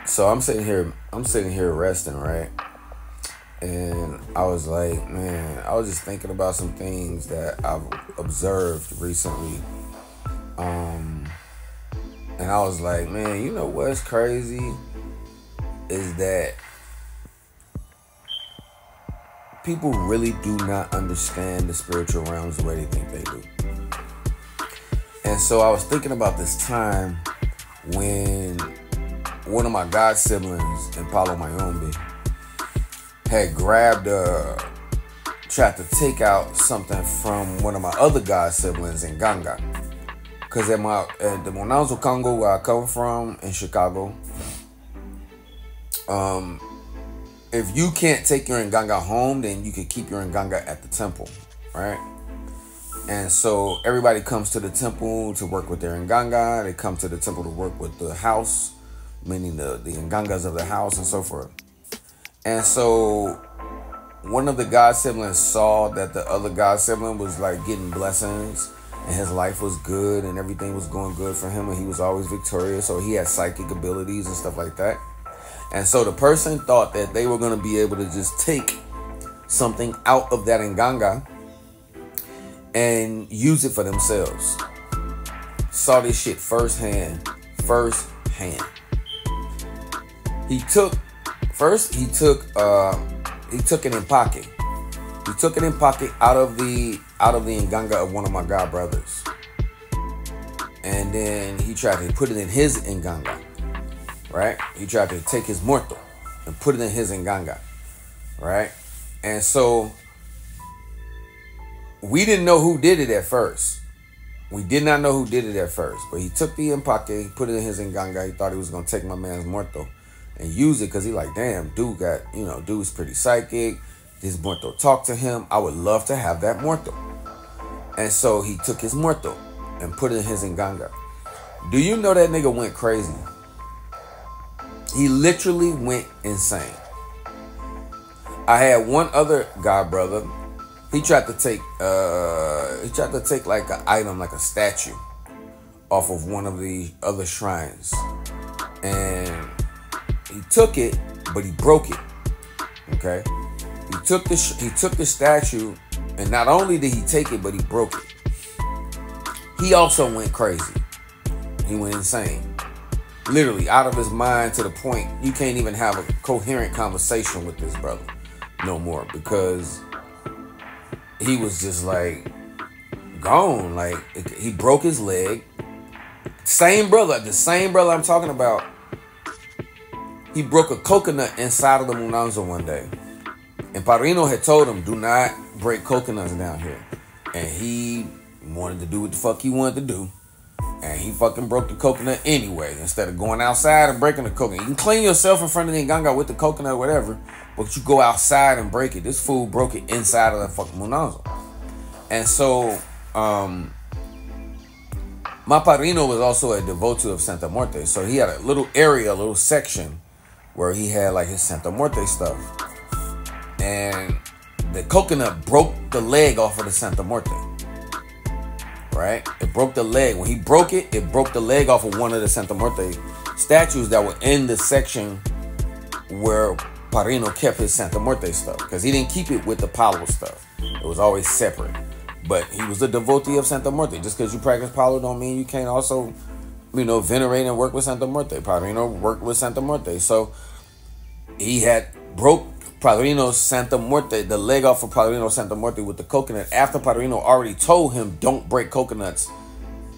So I'm sitting here resting, right? And I was like, man, I was just thinking about some things that I've observed recently. And I was like, man, you know what's crazy is that people really do not understand the spiritual realms the way they think they do. And so I was thinking about this time when one of my god siblings in Palo, Mayombe, had tried to take out something from one of my other god siblings in Ganga. Because at the Monanzo Congo, where I come from in Chicago, if you can't take your Nganga home, then you can keep your Nganga at the temple, right? And so everybody comes to the temple to work with their Nganga. They come to the temple to work with the house, meaning the Ngangas of the house and so forth. And so one of the god siblings saw that the other god sibling was like getting blessings and his life was good and everything was going good for him and he was always victorious. So he had psychic abilities and stuff like that. And so the person thought that they were going to be able to just take something out of that Nganga and use it for themselves. Saw this shit firsthand. He took an empake. He took an empake out of the Nganga of one of my god brothers. And then he tried to put it in his Nganga. Right? He tried to take his muerto and put it in his Nganga. Right? And so we didn't know who did it at first. We did not know who did it at first. But he took the empake, he put it in his Nganga. He thought he was going to take my man's muerto and use it because he like, damn, dude's pretty psychic. This muerto talked to him. I would love to have that muerto. And so he took his muerto and put it in his Nganga. Do you know that nigga went crazy? He literally went insane. I had one other god brother. He tried to take like an item, like a statue, off of one of the other shrines. And he took it, but he broke it. Okay? He took the statue, and not only did he take it, but he broke it. He also went crazy. He went insane. Literally out of his mind to the point you can't even have a coherent conversation with this brother no more because he was just like gone. Like he broke his leg. The same brother I'm talking about, he broke a coconut inside of the Munanzo one day. And Padrino had told him, do not break coconuts down here. And he wanted to do what the fuck he wanted to do. And he fucking broke the coconut anyway. Instead of going outside and breaking the coconut. You can clean yourself in front of the Nganga with the coconut or whatever. But you go outside and break it. This fool broke it inside of the fucking Munanzo. And so, my Padrino was also a devotee of Santa Muerte. So he had a little area, a little section where he had like his Santa Muerte stuff. And the coconut broke the leg off of the Santa Muerte. Right? It broke the leg. When he broke it, it broke the leg off of one of the Santa Muerte statues that were in the section where Padrino kept his Santa Muerte stuff. Because he didn't keep it with the Palo stuff. It was always separate. But he was a devotee of Santa Muerte. Just because you practice Palo don't mean you can't also, venerate and work with Santa Muerte. Padrino worked with Santa Muerte. So he had broke Padrino's Santa Muerte, the leg off of Padrino's Santa Muerte with the coconut after Padrino already told him don't break coconuts,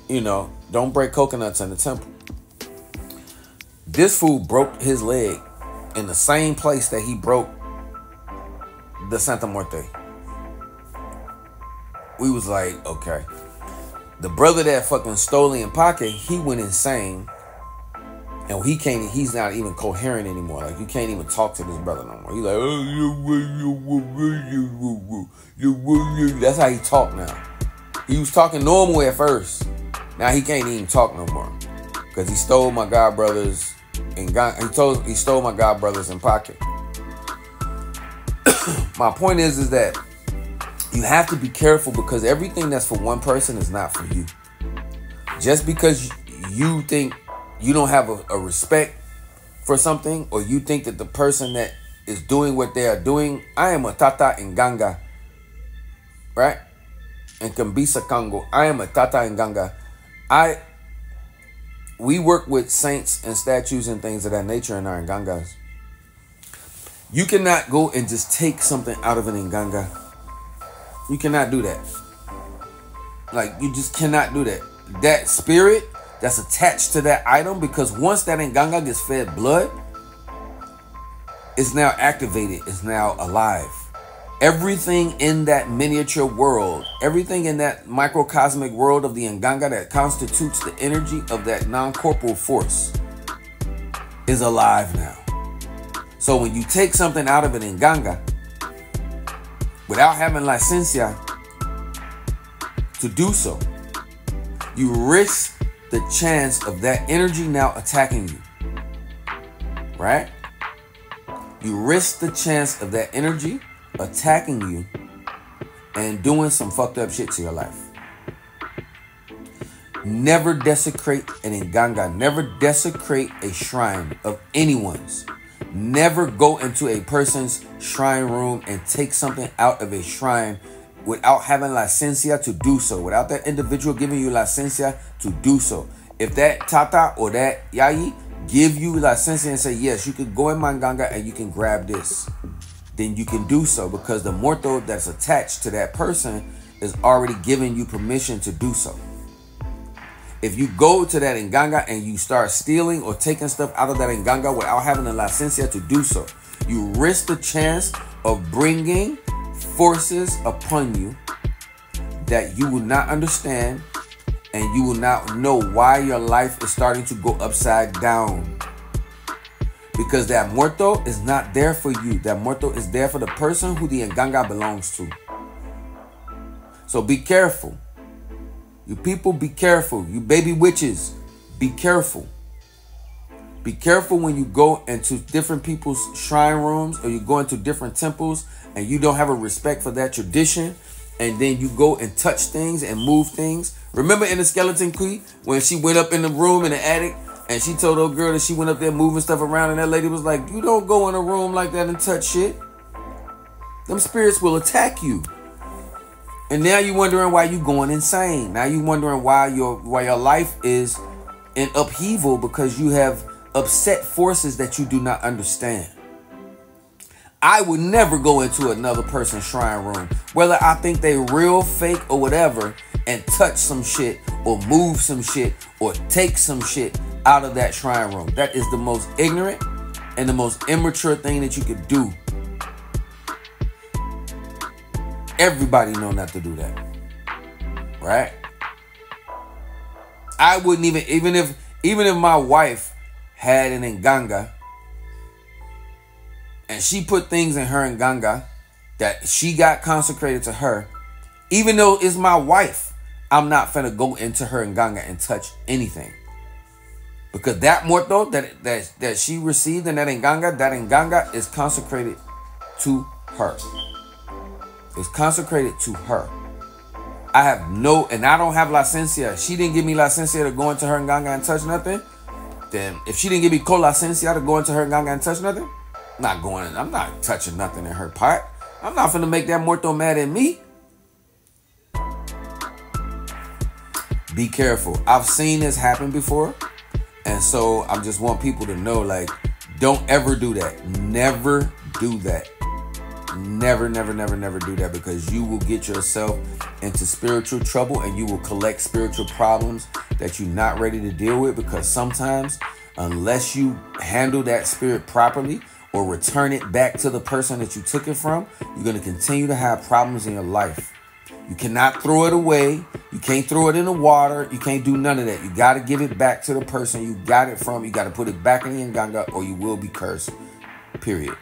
don't break coconuts in the temple. This fool broke his leg in the same place that he broke the Santa Muerte. We was like, okay. The brother that fucking stole the empake, he went insane. And he's not even coherent anymore. Like, you can't even talk to this brother no more. He's like, oh, that's how he talk now. He was talking normal at first. Now he can't even talk no more. Because he stole my god brothers and he stole my god brothers in pocket. My point is that you have to be careful because everything that's for one person is not for you. Just because you think you don't have a respect for something, or you think that the person that is doing what they are doing, I am a Tata Nganga, right? And Kambisa Congo, I am a Tata Nganga. We work with saints and statues and things of that nature in our Ngangas. You cannot go and just take something out of an Nganga. You cannot do that. Like, you just cannot do that. That spirit that's attached to that item, because once that Nganga gets fed blood, it's now activated, it's now alive. Everything in that miniature world, everything in that microcosmic world of the Nganga that constitutes the energy of that non-corporal force is alive now. So when you take something out of an Nganga without having licencia to do so, you risk the chance of that energy now attacking you, right? You risk the chance of that energy attacking you and doing some fucked up shit to your life. Never desecrate an Nganga. Never desecrate a shrine of anyone's. Never go into a person's shrine room and take something out of a shrine without having licencia to do so, without that individual giving you licencia to do so. If that Tata or that Yayi give you licencia and say, yes, you can go in my Nganga and you can grab this, then you can do so, because the morto that's attached to that person is already giving you permission to do so. If you go to that Nganga and you start stealing or taking stuff out of that Nganga without having a licencia to do so, you risk the chance of bringing forces upon you that you will not understand, and you will not know why your life is starting to go upside down. Because that muerto is not there for you. That muerto is there for the person who the Nganga belongs to. So be careful. You people, be careful. You baby witches, be careful. Be careful when you go into different people's shrine rooms, or you go into different temples and you don't have a respect for that tradition, and then you go and touch things and move things. Remember in the Skeleton Queen, when she went up in the room in the attic, and she told old girl that she went up there moving stuff around, and that lady was like, you don't go in a room like that and touch shit. Them spirits will attack you. And now you're wondering why you going insane. Now you're wondering why your life is in upheaval, because you have upset forces that you do not understand. I would never go into another person's shrine room, whether I think they real, fake, or whatever, and touch some shit or move some shit or take some shit out of that shrine room. That is the most ignorant and the most immature thing that you could do. Everybody know not to do that, right? I wouldn't even if my wife had an Nganga and she put things in her Nganga that she got consecrated to her, even though it's my wife, I'm not finna go into her Nganga and touch anything. Because that muerto that she received in that Nganga is consecrated to her. It's consecrated to her. I have no, and I don't have licencia. She didn't give me licencia to go into her Nganga and touch nothing. Then if she didn't give me co-licencia to go into her Nganga and touch nothing, I'm not touching nothing in her pot. I'm not finna make that muerto mad at me. Be careful. I've seen this happen before. And so I just want people to know, like, don't ever do that. Never do that. Never, never, never, never do that, because you will get yourself into spiritual trouble and you will collect spiritual problems that you're not ready to deal with, because sometimes, unless you handle that spirit properly or return it back to the person that you took it from, you're going to continue to have problems in your life. You cannot throw it away. You can't throw it in the water. You can't do none of that. You got to give it back to the person you got it from. You got to put it back in the Nganga, or you will be cursed. Period.